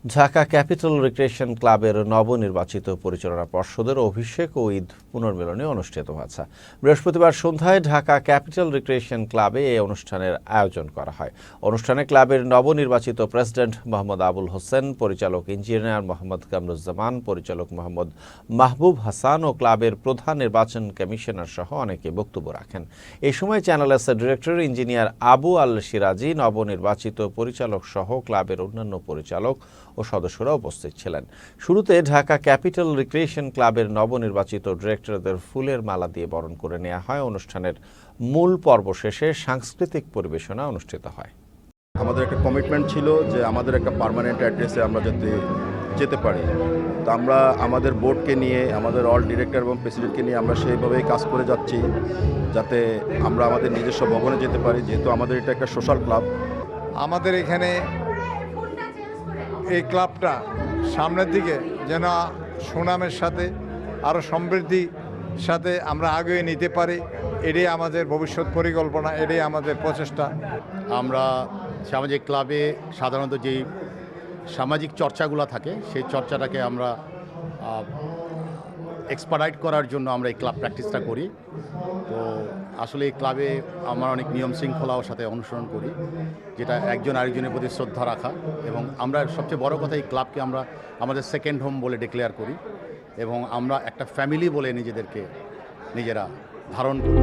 Dhaka capital recreation ক্লাবের নবনির্বাচিত পরিচালনা পর্ষদের অভিষেক ও ঈদ পুনর্মিলনী অনুষ্ঠিত হয়েছে। বৃহস্পতিবার সন্ধ্যায় ঢাকা ক্যাপিটাল রিক্রিয়েশন ক্লাবে এই অনুষ্ঠানের আয়োজন করা হয়। অনুষ্ঠানে ক্লাবের নবনির্বাচিত প্রেসিডেন্ট মোহাম্মদ আবুল হোসেন, পরিচালক ইঞ্জিনিয়ার মোহাম্মদ কামরুজ্জামান, পরিচালক মোহাম্মদ মাহবুব হাসান ও ক্লাবের প্রধান নির্বাচন কমিশনার সহ অনেকে বক্তব্য রাখেন। এই সময় channel S director engineer Abu Al Siraji, নবনির্বাচিত পরিচালক সহ ক্লাবের অন্যান্য পরিচালক ও সদস্যরা উপস্থিত ছিলেন। শুরুতে ঢাকা ক্যাপিটাল রিক্রিয়েশন ক্লাবের নবনির্বাচিত ডিরেক্টরদের ফুলের মালা দিয়ে বরণ করে নেওয়া হয়। অনুষ্ঠানের মূল পর্ব শেষে সাংস্কৃতিক পরিবেশনা অনুষ্ঠিত হয়। আমাদের একটা কমিটমেন্ট ছিল যে আমাদের একটা পার্মানেন্ট অ্যাড্রেসে আমরা যাতে যেতে পারি। তো আমরা আমাদের বোর্ডকে নিয়ে, আমাদের অল ডিরেক্টর এবং প্রেসিডেন্টকে নিয়ে আমরা সেইভাবেই কাজ করে যাচ্ছি যাতে আমরা আমাদের নিজস্ব ভবনে যেতে পারি, যেহেতু আমাদের এটা একটা সোশ্যাল ক্লাব। আমাদের এখানে এই ক্লাবটা সামনের দিকে যেন সুনামের সাথে আরও সমৃদ্ধির সাথে আমরা আগে নিতে পারি, এটাই আমাদের ভবিষ্যৎ পরিকল্পনা, এটাই আমাদের প্রচেষ্টা। আমরা সামাজিক ক্লাবে সাধারণত যেই সামাজিক চর্চাগুলো থাকে সেই চর্চাটাকে আমরা এক্সপার্টাইট করার জন্য আমরা এই ক্লাব প্র্যাকটিসটা করি। তো আসলে এই ক্লাবে আমরা অনেক নিয়ম শৃঙ্খলার সাথে অনুসরণ করি, যেটা একজন আরেকজনের প্রতি শ্রদ্ধা রাখা, এবং আমরা সবচেয়ে বড় কথা এই ক্লাবকে আমরা আমাদের সেকেন্ড হোম বলে ডিক্লেয়ার করি এবং আমরা একটা ফ্যামিলি বলে নিজেরা ধারণ করি।